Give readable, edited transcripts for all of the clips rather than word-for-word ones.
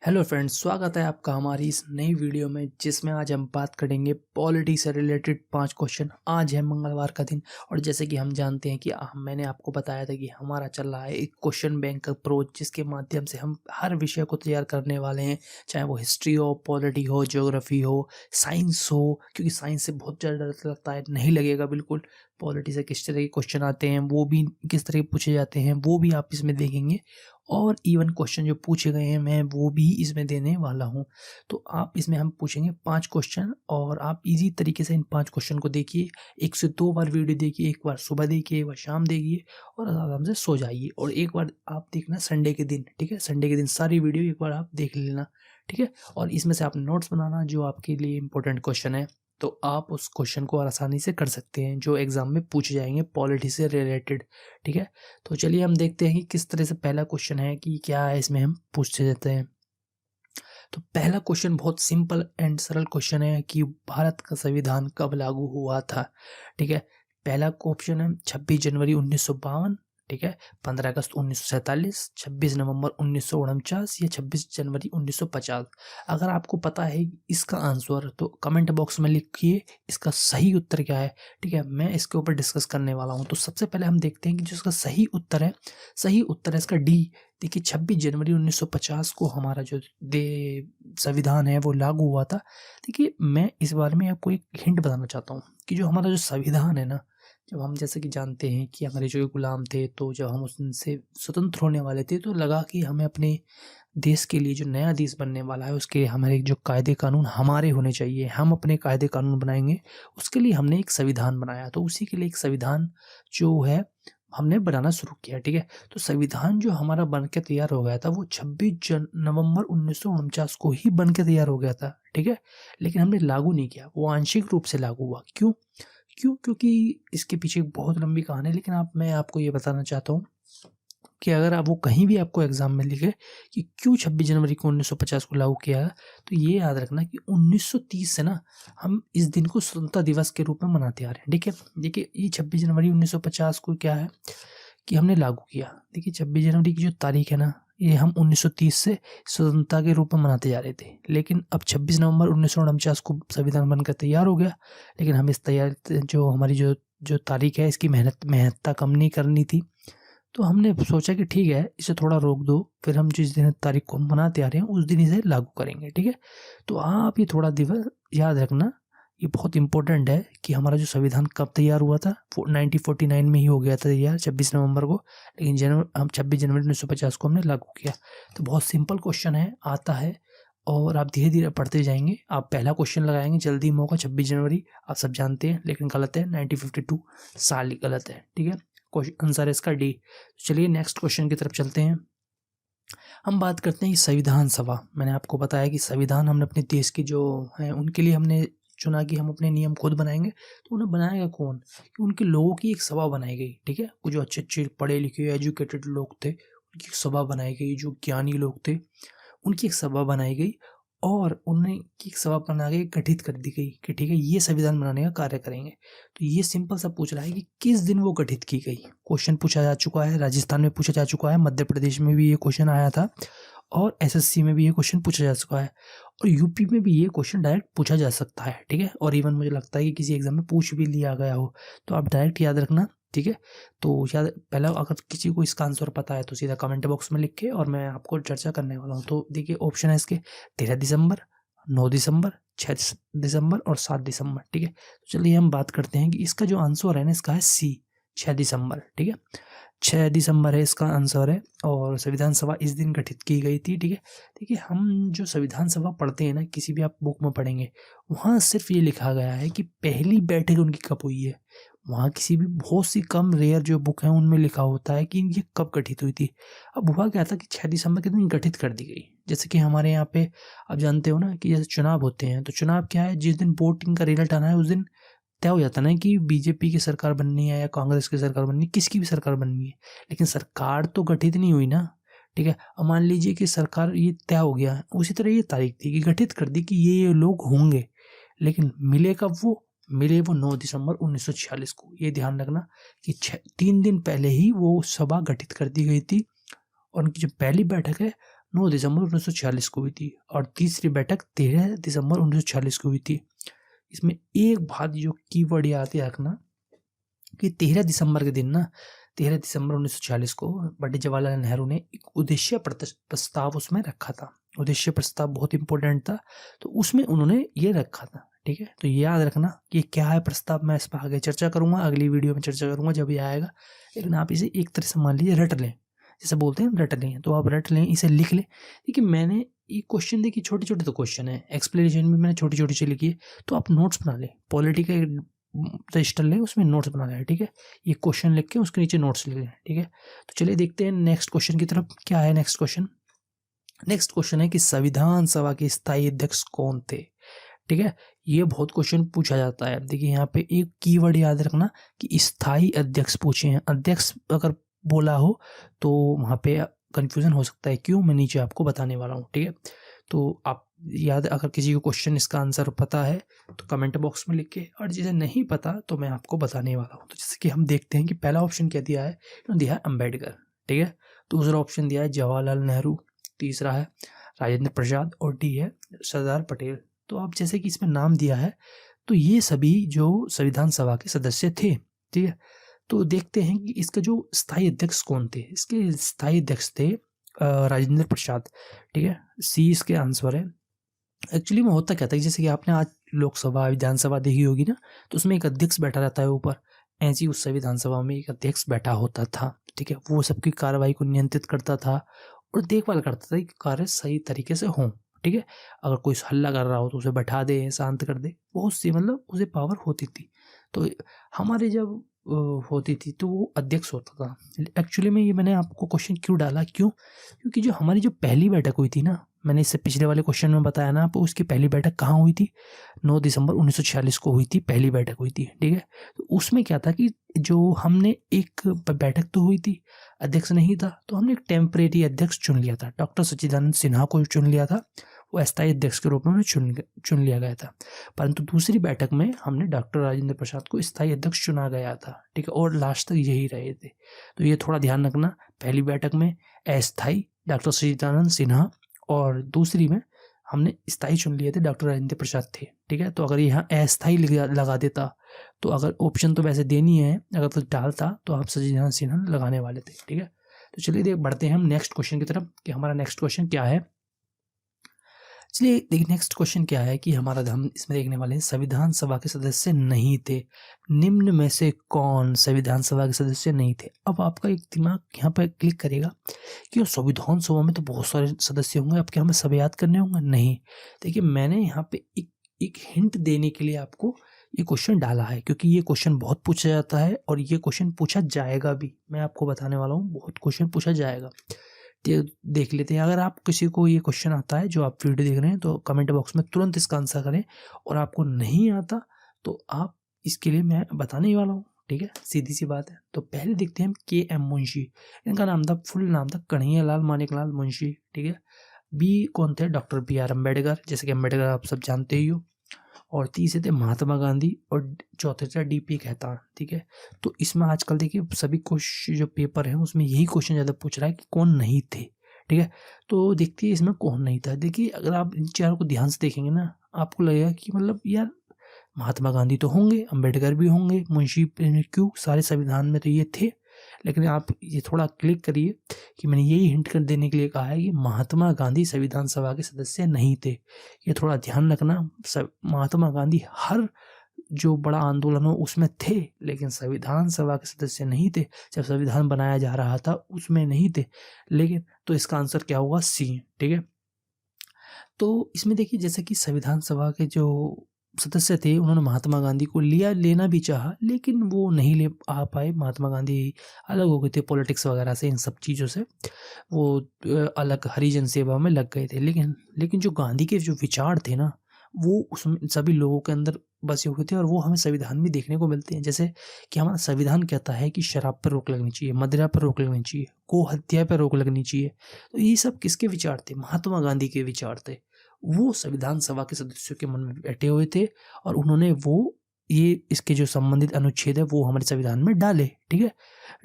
Hello friends, स्वागत है आपका हमारी इस नई वीडियो में जिसमें आज हम बात करेंगे पॉलिटी से रिलेटेड 5 क्वेश्चन। आज है मंगलवार का दिन और जैसे कि हम जानते हैं कि मैंने आपको बताया था कि हमारा चल रहा है एक क्वेश्चन बैंक अप्रोच, जिसके माध्यम से हम हर विषय को तैयार करने वाले हैं, चाहे वो हिस्ट्री हो, पॉलिटी हो, ज्योग्राफी हो, साइंस हो। क्योंकि साइंस से बहुत ज़्यादा डर लगता है, नहीं लगेगा बिल्कुल। पॉलिटी से किस तरह के क्वेश्चन आते हैं, वो भी किस तरह के पूछे जाते हैं, वो भी आप इसमें देखेंगे। और इवन क्वेश्चन जो पूछे गए हैं मैं वो भी इसमें देने वाला हूँ। तो आप इसमें हम पूछेंगे 5 क्वेश्चन और आप इजी तरीके से इन 5 क्वेश्चन को देखिए। 1 से 2 बार वीडियो देखिए, एक बार सुबह देखिए, एक बार शाम देखिए और आराम से सो जाइए। और एक बार आप देखना संडे के दिन, ठीक है? संडे के दिन सारी वीडियो एक बार आप देख लेना, ठीक है? और इसमें से आप नोट्स बनाना जो आपके लिए इंपॉर्टेंट क्वेश्चन है, तो आप उस क्वेश्चन को आसानी से कर सकते हैं जो एग्जाम में पूछे जाएंगे पॉलिटी से रिलेटेड, ठीक है? तो चलिए हम देखते हैं कि किस तरह से पहला क्वेश्चन है कि क्या है इसमें हम पूछते जाते हैं। तो पहला क्वेश्चन बहुत सिंपल एंड सरल क्वेश्चन है कि भारत का संविधान कब लागू हुआ था, ठीक है? पहला ऑप्शन है 26 जनवरी 1952, ठीक है, 15 अगस्त 1947, 26 नवंबर 1949 या 26 जनवरी 1950। अगर आपको पता है इसका आंसर तो कमेंट बॉक्स में लिखिए इसका सही उत्तर क्या है, ठीक है? मैं इसके ऊपर डिस्कस करने वाला हूँ। तो सबसे पहले हम देखते हैं कि जो इसका सही उत्तर है, सही उत्तर है इसका डी। देखिए 26 जनवरी 1950 को हमारा जो संविधान है वो लागू हुआ था। देखिए मैं इस बारे में आपको एक हिंट बताना चाहता हूँ कि जो हमारा जो संविधान है ना, जब हम जैसे कि जानते हैं कि अंग्रेजों के गुलाम थे, तो जब हम उनसे स्वतंत्र होने वाले थे तो लगा कि हमें अपने देश के लिए जो नया देश बनने वाला है उसके लिए हमारे जो कायदे कानून हमारे होने चाहिए, हम अपने कायदे कानून बनाएंगे। उसके लिए हमने एक संविधान बनाया, तो उसी के लिए एक संविधान जो है हमने बनाना शुरू किया, ठीक है? तो संविधान जो हमारा बन के तैयार हो गया था वो 26 नवंबर 1949 को ही बन के तैयार हो गया था, ठीक है? लेकिन हमने लागू नहीं किया, वो आंशिक रूप से लागू हुआ। क्योंकि इसके पीछे एक बहुत लंबी कहानी है, लेकिन मैं आपको ये बताना चाहता हूँ कि अगर आप वो कहीं भी आपको एग्जाम में लिखे कि क्यों 26 जनवरी को 1950 को लागू किया, तो ये याद रखना कि 1930 से ना हम इस दिन को स्वतंत्रता दिवस के रूप में मनाते आ रहे हैं, ठीक है? देखिए ये 26 जनवरी 1950 को क्या है कि हमने लागू किया। देखिए 26 जनवरी की जो तारीख है ना, ये हम 1930 से स्वतंत्रता के रूप में मनाते जा रहे थे, लेकिन अब 26 नवंबर 1949 को संविधान बनकर तैयार हो गया। लेकिन हम इस तैयार जो हमारी जो जो तारीख है इसकी महत्ता कम नहीं करनी थी, तो हमने सोचा कि ठीक है इसे थोड़ा रोक दो, फिर हम जिस दिन तारीख को हम मनाते आ रहे हैं उस दिन इसे लागू करेंगे, ठीक है? तो आप ये थोड़ा दिवस याद रखना, ये बहुत इंपॉर्टेंट है कि हमारा जो संविधान कब तैयार हुआ था, 1949 में ही हो गया था तैयार 26 नवंबर को, लेकिन हम 26 जनवरी 1950 को हमने लागू किया। तो बहुत सिंपल क्वेश्चन है, आता है और आप धीरे धीरे पढ़ते जाएंगे। आप पहला क्वेश्चन लगाएंगे जल्दी मौका 26 जनवरी, आप सब जानते हैं, लेकिन गलत है, 1952 साल ही गलत है, ठीक है? क्वेश्चन आंसर है इसका डी। चलिए नेक्स्ट क्वेश्चन की तरफ चलते हैं। हम बात करते हैं संविधान सभा। मैंने आपको बताया कि संविधान हमने अपने देश की जो है उनके लिए हमने चुना कि हम अपने नियम खुद बनाएंगे। तो उन्हें बनाएगा कौन? कि उनके लोगों की एक सभा बनाई गई, ठीक है? वो जो अच्छे अच्छे पढ़े लिखे एजुकेटेड लोग थे उनकी एक सभा बनाई गई, जो ज्ञानी लोग थे उनकी एक सभा बनाई गई और उन्हें की एक सभा बना के गठित कर दी गई कि ठीक है ये संविधान बनाने का कार्य करेंगे। तो ये सिंपल सा पूछ रहा है कि किस दिन वो गठित की गई। क्वेश्चन पूछा जा चुका है, राजस्थान में पूछा जा चुका है, मध्य प्रदेश में भी ये क्वेश्चन आया था और एसएससी में भी ये क्वेश्चन पूछा जा चुका है और यूपी में भी ये क्वेश्चन डायरेक्ट पूछा जा सकता है, ठीक है? और इवन मुझे लगता है कि किसी एग्जाम में पूछ भी लिया गया हो, तो आप डायरेक्ट याद रखना, ठीक है? तो याद पहला, अगर किसी को इसका आंसर पता है तो सीधा कमेंट बॉक्स में लिख के और मैं आपको चर्चा करने वाला हूँ। तो देखिए ऑप्शन है इसके 13 दिसंबर, 9 दिसंबर, 6 दिसंबर और 7 दिसंबर, ठीक है? तो चलिए हम बात करते हैं कि इसका जो आंसर है ना इसका है सी, 6 दिसंबर, ठीक है? 6 दिसंबर है इसका आंसर है और संविधान सभा इस दिन गठित की गई थी, ठीक है? देखिए हम जो संविधान सभा पढ़ते हैं ना, किसी भी आप बुक में पढ़ेंगे, वहाँ सिर्फ ये लिखा गया है कि पहली बैठक उनकी कब हुई है। वहाँ किसी भी बहुत सी कम रेयर जो बुक हैं उनमें लिखा होता है कि ये कब गठित हुई थी। अब हुआ क्या था कि 6 दिसंबर के दिन गठित कर दी गई। जैसे कि हमारे यहाँ पे आप जानते हो ना कि जैसे चुनाव होते हैं, तो चुनाव क्या है, जिस दिन वोटिंग का रिजल्ट आना है उस दिन तय हो जाता है ना कि बीजेपी की सरकार बननी है या कांग्रेस की सरकार बननी है, किसकी भी सरकार बननी है। लेकिन सरकार तो गठित नहीं हुई ना, ठीक है? अब मान लीजिए कि सरकार ये तय हो गया है, उसी तरह ये तारीख थी कि गठित कर दी कि ये लोग होंगे, लेकिन मिले कब मिले वो 9 दिसंबर 1946 को। ये ध्यान रखना कि 3 दिन पहले ही वो सभा गठित कर दी गई थी और उनकी जो पहली बैठक है 9 दिसंबर 1946 को हुई थी और तीसरी बैठक 13 दिसंबर 1946 को हुई थी। इसमें एक बात जो कीवर्ड याद रखना कि 13 दिसंबर के दिन ना 13 दिसंबर 1946 को पंडित जवाहरलाल नेहरू ने एक उद्देश्य प्रस्ताव उसमें रखा था। उद्देश्य प्रस्ताव बहुत इंपॉर्टेंट था, तो उसमें उन्होंने ये रखा था। ठीक है, तो ये याद रखना कि क्या है प्रस्ताव। मैं इस पर आगे चर्चा करूंगा, अगली वीडियो में चर्चा करूंगा जब ये आएगा। लेकिन आप इसे एक तरह से मान लीजिए रट लें, जैसे बोलते हैं रट लें, तो आप रट लें, इसे लिख लें। देखिए मैंने ये क्वेश्चन देखिए छोटे छोटे तो क्वेश्चन है, एक्सप्लेनेशन भी मैंने छोटी छोटी से लिखी है, तो आप नोट्स बना लें। पॉलिटी का रजिस्टर लें, उसमें नोट्स बना लें। ठीक है, ये क्वेश्चन लिख के उसके नीचे नोट्स लिख लें। ठीक है, तो चलिए देखते हैं नेक्स्ट क्वेश्चन की तरफ। क्या है नेक्स्ट क्वेश्चन? नेक्स्ट क्वेश्चन है कि संविधान सभा के स्थायी अध्यक्ष कौन थे। ठीक है, ये बहुत क्वेश्चन पूछा जाता है। देखिए यहाँ पे एक कीवर्ड याद रखना कि स्थायी अध्यक्ष पूछे हैं। अध्यक्ष अगर बोला हो तो वहाँ पे कंफ्यूजन हो सकता है, क्यों, मैं नीचे आपको बताने वाला हूँ। ठीक है, तो आप याद, अगर किसी को क्वेश्चन इसका आंसर पता है तो कमेंट बॉक्स में लिख के, और जिसे नहीं पता तो मैं आपको बताने वाला हूँ। तो जैसे कि हम देखते हैं कि पहला ऑप्शन क्या दिया है, दिया है अम्बेडकर। ठीक है, दूसरा ऑप्शन दिया है जवाहरलाल नेहरू, तीसरा है राजेंद्र प्रसाद और डी है सरदार पटेल। तो आप जैसे कि इसमें नाम दिया है तो ये सभी जो संविधान सभा के सदस्य थे। ठीक है, तो देखते हैं कि इसका जो स्थायी अध्यक्ष कौन थे। इसके स्थायी अध्यक्ष थे राजेंद्र प्रसाद। ठीक है, सी इसके आंसर है। एक्चुअली में होता क्या था, जैसे कि आपने आज लोकसभा विधानसभा देखी होगी ना, तो उसमें एक अध्यक्ष बैठा रहता है ऊपर, ऐसी उस संविधान सभा में एक अध्यक्ष बैठा होता था। ठीक है, वो सबकी कार्रवाई को नियंत्रित करता था और देखभाल करता था कि कार्य सही तरीके से हों। ठीक है, अगर कोई हल्ला कर रहा हो तो उसे बैठा दे, शांत कर दे, बहुत सी मतलब उसे पावर होती थी। तो हमारे जब होती थी तो वो अध्यक्ष होता था। एक्चुअली में ये मैंने आपको क्वेश्चन क्यों डाला, क्योंकि जो हमारी जो पहली बैठक हुई थी ना, मैंने इससे पिछले वाले क्वेश्चन में बताया ना आपको, उसकी पहली बैठक कहाँ हुई थी, 9 दिसंबर 1946 को हुई थी, पहली बैठक हुई थी। ठीक है, तो उसमें क्या था कि जो हमने एक बैठक तो हुई थी, अध्यक्ष नहीं था, तो हमने एक टेम्परेरी अध्यक्ष चुन लिया था, डॉक्टर सच्चिदानंद सिन्हा को चुन लिया था। वो अस्थायी अध्यक्ष के रूप में चुन लिया गया था। परंतु दूसरी बैठक में हमने डॉक्टर राजेंद्र प्रसाद को स्थायी अध्यक्ष चुना गया था। ठीक है, और लास्ट तक यही रहे थे। तो ये थोड़ा ध्यान रखना, पहली बैठक में अस्थायी डॉक्टर सच्चिदानंद सिन्हा और दूसरी में हमने स्थायी चुन लिए थे, डॉक्टर राजेंद्र प्रसाद थे। ठीक है, तो अगर यहाँ अस्थायी लगा देता तो, अगर ऑप्शन तो वैसे देनी है, अगर तो डालता तो आप सच्चिदानंद सिन्हा लगाने वाले थे। ठीक है, तो चलिए बढ़ते हैं हम नेक्स्ट क्वेश्चन की तरफ कि हमारा नेक्स्ट क्वेश्चन क्या है। चलिए देखिए नेक्स्ट क्वेश्चन क्या है कि हमारा, हम इसमें देखने वाले हैं संविधान सभा के सदस्य नहीं थे, निम्न में से कौन संविधान सभा के सदस्य नहीं थे। अब आपका एक दिमाग यहाँ पर क्लिक करेगा कि संविधान सभा में तो बहुत सारे सदस्य होंगे, अब क्या हमें सब याद करने होंगे? नहीं, देखिए मैंने यहाँ पे एक हिंट देने के लिए आपको ये क्वेश्चन डाला है, क्योंकि ये क्वेश्चन बहुत पूछा जाता है और ये क्वेश्चन पूछा जाएगा भी। मैं आपको बताने वाला हूँ, बहुत क्वेश्चन पूछा जाएगा। देख लेते हैं। अगर आप किसी को ये क्वेश्चन आता है जो आप वीडियो देख रहे हैं तो कमेंट बॉक्स में तुरंत इसका आंसर करें, और आपको नहीं आता तो आप, इसके लिए मैं बताने ही वाला हूँ। ठीक है, सीधी सी बात है। तो पहले देखते हैं के.एम. मुंशी, इनका नाम था, फुल नाम था कन्हैयालाल मानिकलाल मुंशी। ठीक है, बी कौन थे? Doctor B.R. अम्बेडकर, जैसे कि अम्बेडकर आप सब जानते ही हो। और तीसरे थे महात्मा गांधी और चौथे थे D.P. खेतान। ठीक है, तो इसमें आजकल देखिए सभी क्वेश्चन जो पेपर है उसमें यही क्वेश्चन ज़्यादा पूछ रहा है कि कौन नहीं थे। ठीक है, तो देखते हैं इसमें कौन नहीं था। देखिए अगर आप इन चारों को ध्यान से देखेंगे ना, आपको लगेगा कि मतलब यार महात्मा गांधी तो होंगे, अम्बेडकर भी होंगे, मुंशी क्यों, सारे संविधान में तो ये थे। लेकिन आप ये थोड़ा क्लिक करिए कि मैंने यही हिंट कर देने के लिए कहा है कि महात्मा गांधी संविधान सभा के सदस्य नहीं थे। ये थोड़ा ध्यान रखना। महात्मा गांधी हर जो बड़ा आंदोलन हो उसमें थे, लेकिन संविधान सभा के सदस्य नहीं थे। जब संविधान बनाया जा रहा था उसमें नहीं थे। लेकिन तो इसका आंसर क्या होगा? सी। ठीक है, तो इसमें देखिए जैसे कि संविधान सभा के जो सदस्य थे उन्होंने महात्मा गांधी को लेना भी चाहा, लेकिन वो नहीं ले आ पाए। महात्मा गांधी अलग हो गए थे पॉलिटिक्स वगैरह से, इन सब चीज़ों से वो अलग हरिजन सेवा में लग गए थे। लेकिन जो गांधी के जो विचार थे ना, वो उसमें सभी लोगों के अंदर बसे हुए थे, और वो हमें संविधान में देखने को मिलते हैं। जैसे कि हमारा संविधान कहता है कि शराब पर रोक लगनी चाहिए, मदिरा पर रोक लगनी चाहिए, गो हत्या पर रोक लगनी चाहिए। तो ये सब किसके विचार थे? महात्मा गांधी के विचार थे। वो संविधान सभा के सदस्यों के मन में बैठे हुए थे, और उन्होंने ये इसके जो संबंधित अनुच्छेद है वो हमारे संविधान में डाले। ठीक है,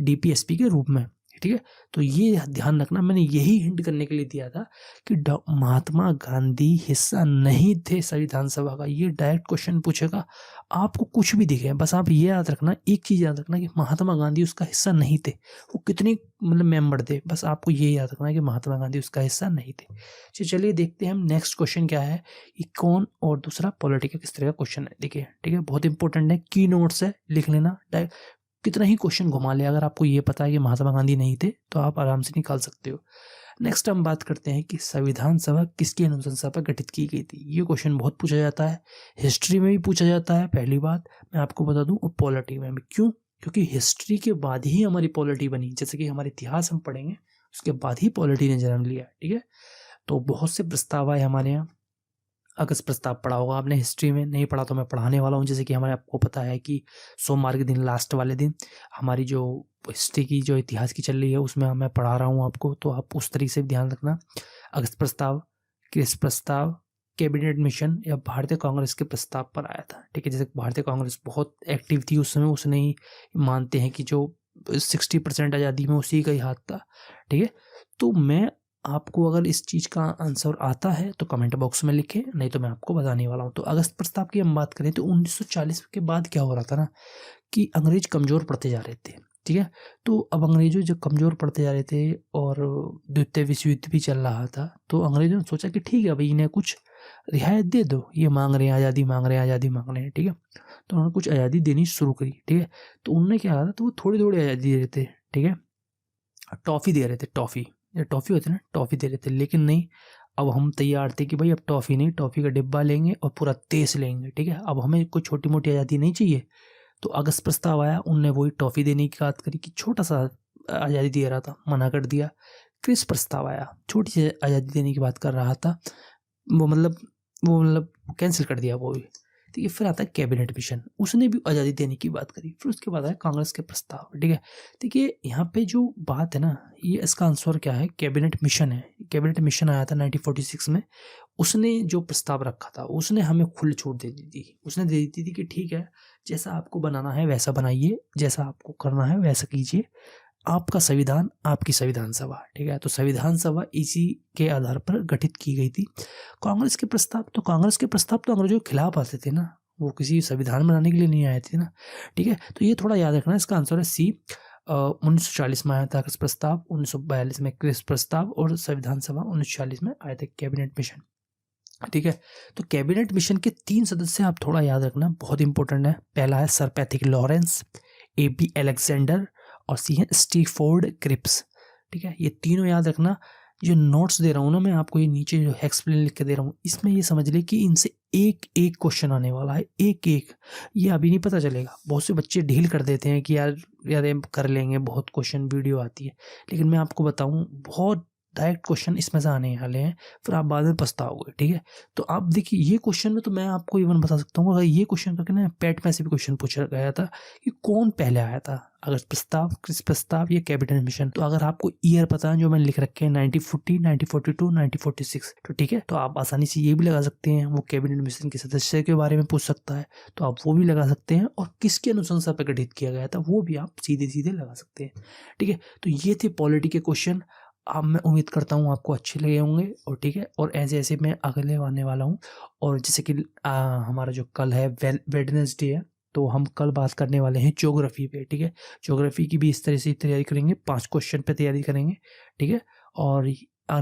DPSP के रूप में। ठीक है। तो ये ध्यान रखना, मैंने यही हिंट करने के लिए दिया था कि महात्मा गांधी हिस्सा नहीं थे संविधान सभा का। ये डायरेक्ट क्वेश्चन पूछेगा, आपको कुछ भी दिखे, बस आप ये याद रखना, एक चीज़ याद रखना कि महात्मा गांधी उसका हिस्सा नहीं थे। वो कितने मतलब मेंबर थे, बस आपको ये याद रखना कि महात्मा गांधी उसका हिस्सा नहीं थे। चलिए देखते हैं हम नेक्स्ट क्वेश्चन क्या है, कि कौन, और दूसरा पॉलिटी का किस तरह का क्वेश्चन है। देखिए ठीक है, बहुत इंपॉर्टेंट है, की नोट्स है, लिख लेना। कितना ही क्वेश्चन घुमा ले, अगर आपको ये पता है कि महात्मा गांधी नहीं थे तो आप आराम से निकाल सकते हो। नेक्स्ट हम बात करते हैं कि संविधान सभा किसकी अनुशंसा पर गठित की गई थी। ये क्वेश्चन बहुत पूछा जाता है, हिस्ट्री में भी पूछा जाता है, पहली बात मैं आपको बता दूं, और पॉलिटी में भी। क्यों? क्योंकि हिस्ट्री के बाद ही हमारी पॉलिटी बनी। जैसे कि हमारे इतिहास हम पढ़ेंगे, उसके बाद ही पॉलिटी ने जन्म लिया, ठीक है। तो बहुत से प्रस्ताव आए हमारे यहाँ। अगस्त प्रस्ताव पढ़ा होगा आपने, हिस्ट्री में नहीं पढ़ा तो मैं पढ़ाने वाला हूँ। जैसे कि हमारे आपको पता है कि सोमवार के दिन, लास्ट वाले दिन, हमारी जो हिस्ट्री की जो इतिहास की चल रही है उसमें मैं पढ़ा रहा हूँ आपको, तो आप उस तरीके से ध्यान रखना। अगस्त प्रस्ताव, किस प्रस्ताव, कैबिनेट मिशन या भारतीय कांग्रेस के प्रस्ताव पर आया था, ठीक है। जैसे भारतीय कांग्रेस बहुत एक्टिव थी उस समय, उसने ही मानते हैं कि जो 60% आज़ादी में उसी का ही हाथ था, ठीक है। तो मैं आपको अगर इस चीज़ का आंसर आता है तो कमेंट बॉक्स में लिखें, नहीं तो मैं आपको बताने वाला हूँ। तो अगस्त प्रस्ताव की हम बात करें तो 1940 के बाद क्या हो रहा था ना, कि अंग्रेज कमज़ोर पड़ते जा रहे थे, ठीक है। तो अब अंग्रेजों जब कमज़ोर पड़ते जा रहे थे और द्वितीय विश्व युद्ध भी चल रहा था, तो अंग्रेजों ने सोचा कि ठीक है भाई, इन्हें कुछ रियायत दे दो, ये मांग रहे हैं आज़ादी, मांग रहे हैं आज़ादी, मांग रहे हैं, ठीक है। तो उन्होंने कुछ आज़ादी देनी शुरू करी, ठीक है। तो उन्होंने क्या कहा था, तो वो थोड़ी थोड़ी आज़ादी दे रहे थे, ठीक है। टॉफ़ी दे रहे थे, टॉफ़ी, ये टॉफ़ी होती है ना, टॉफ़ी दे रहे थे। लेकिन नहीं, अब हम तैयार थे कि भाई अब टॉफ़ी नहीं, टॉफ़ी का डिब्बा लेंगे और पूरा देश लेंगे, ठीक है। अब हमें कोई छोटी मोटी आज़ादी नहीं चाहिए। तो अगस्त प्रस्ताव आया, उनने वही टॉफ़ी देने की बात करी कि छोटा सा आज़ादी दे रहा था, मना कर दिया। क्रिस प्रस्ताव आया, छोटी सी आज़ादी देने की बात कर रहा था, वो मतलब कैंसिल कर दिया वो भी, ठीक है। फिर आता है कैबिनेट मिशन, उसने भी आज़ादी देने की बात करी। फिर उसके बाद आया कांग्रेस के प्रस्ताव, ठीक है। देखिए यहाँ पे जो बात है ना, ये इसका आंसर क्या है, कैबिनेट मिशन है। कैबिनेट मिशन आया था 1946 में। उसने जो प्रस्ताव रखा था, उसने हमें खुली छूट दे दी थी। उसने दे दी थी कि ठीक है, जैसा आपको बनाना है वैसा बनाइए, जैसा आपको करना है वैसा कीजिए, आपका संविधान, आपकी संविधान सभा, ठीक है। तो संविधान सभा इसी के आधार पर गठित की गई थी। कांग्रेस के प्रस्ताव तो अंग्रेजों के खिलाफ आते थे ना, वो किसी संविधान बनाने के लिए नहीं आए थे ना, ठीक है। तो ये थोड़ा याद रखना, इसका आंसर है सी। 1940 में आया था अगस्त प्रस्ताव, 1942 में क्रिस प्रस्ताव, और संविधान सभा 1940 में आए थे कैबिनेट मिशन, ठीक है। तो कैबिनेट मिशन के 3 सदस्य आप थोड़ा याद रखना, बहुत इंपॉर्टेंट है। पहला है sir Pethick Lawrence, A.P. Alexander, और सी है स्टीफोर्ड क्रिप्स, ठीक है। ये तीनों याद रखना। जो नोट्स दे रहा हूँ ना मैं आपको, ये नीचे जो एक्सप्लेन लिख के दे रहा हूँ, इसमें ये समझ ले कि इनसे एक एक क्वेश्चन आने वाला है, एक एक। ये अभी नहीं पता चलेगा। बहुत से बच्चे ढील कर देते हैं कि यार यार कर लेंगे, बहुत क्वेश्चन वीडियो आती है, लेकिन मैं आपको बताऊँ, बहुत डायरेक्ट क्वेश्चन इसमें से आने वाले हैं, फिर आप बाद में पछताओगे, ठीक है। तो आप देखिए, ये क्वेश्चन में तो मैं आपको इवन बता सकता हूँ, अगर ये क्वेश्चन करके ना पैट में से भी क्वेश्चन पूछा गया था कि कौन पहले आया था, अगस्त प्रस्ताव, क्रिस प्रस्ताव या कैबिनेट मिशन। तो अगर आपको ईयर पता है, जो मैंने लिख रखे हैं 1940, 1942, 1946, तो ठीक है, तो आप आसानी से ये भी लगा सकते हैं, वो कैबिनेट मिशन के सदस्य के बारे में पूछ सकता है, तो आप वो भी लगा सकते हैं। और किसकी अनुशंसा पर गठित किया गया था, वो भी आप सीधे सीधे लगा सकते हैं, ठीक है। तो ये थे पॉलिटी के क्वेश्चन। अब मैं उम्मीद करता हूँ आपको अच्छे लगे होंगे, और ठीक है, और ऐसे ऐसे मैं अगले आने वाला हूँ। और जैसे कि हमारा जो कल है वेडनेसडे है, तो हम कल बात करने वाले हैं ज्योग्राफी पे, ठीक है। ज्योग्राफी की भी इस तरह से तैयारी करेंगे, 5 क्वेश्चन पे तैयारी करेंगे, ठीक है। और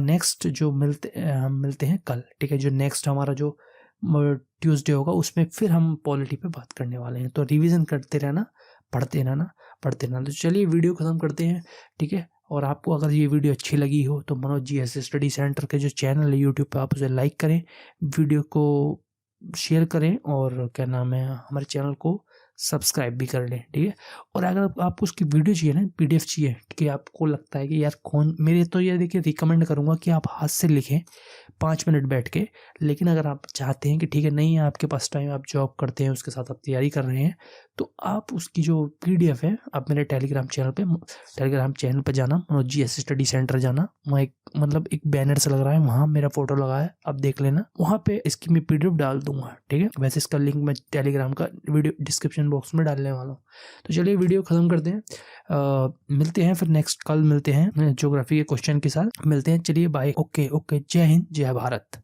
नेक्स्ट जो हम मिलते हैं कल, ठीक है। जो नेक्स्ट हमारा जो ट्यूसडे होगा, उसमें फिर हम पॉलिटी पे बात करने वाले हैं। तो रिवीजन करते रहना, पढ़ते रहना। तो चलिए वीडियो ख़त्म करते हैं, ठीक है। और आपको अगर ये वीडियो अच्छी लगी हो तो मनोज GS स्टडी सेंटर के जो चैनल है यूट्यूब पे, आप उसे लाइक करें, वीडियो को शेयर करें, और क्या नाम है, हमारे चैनल को सब्सक्राइब भी कर लें, ठीक है। और अगर आपको उसकी वीडियो चाहिए ना, PDF चाहिए, कि आपको लगता है कि यार कौन, मेरे तो ये देखिए रिकमेंड करूँगा कि आप हाथ से लिखें 5 मिनट बैठ के। लेकिन अगर आप चाहते हैं कि ठीक है, नहीं है आपके पास टाइम, आप जॉब करते हैं, उसके साथ आप तैयारी कर रहे हैं, तो आप उसकी जो PDF है आप मेरे टेलीग्राम चैनल पे जाना, Manoj G S study centre जाना, वहाँ एक बैनर सा लग रहा है, वहाँ मेरा फोटो लगा है, आप देख लेना, वहाँ पे इसकी मैं PDF डाल दूंगा, ठीक है। वैसे इसका लिंक मैं टेलीग्राम का वीडियो डिस्क्रिप्शन बॉक्स में डालने वाला हूँ। तो चलिए वीडियो खत्म करते हैं, मिलते हैं फिर नेक्स्ट कल मिलते हैं ज्योग्राफी के क्वेश्चन के साथ, मिलते हैं। चलिए बाय, ओके, जय हिंद, जय भारत।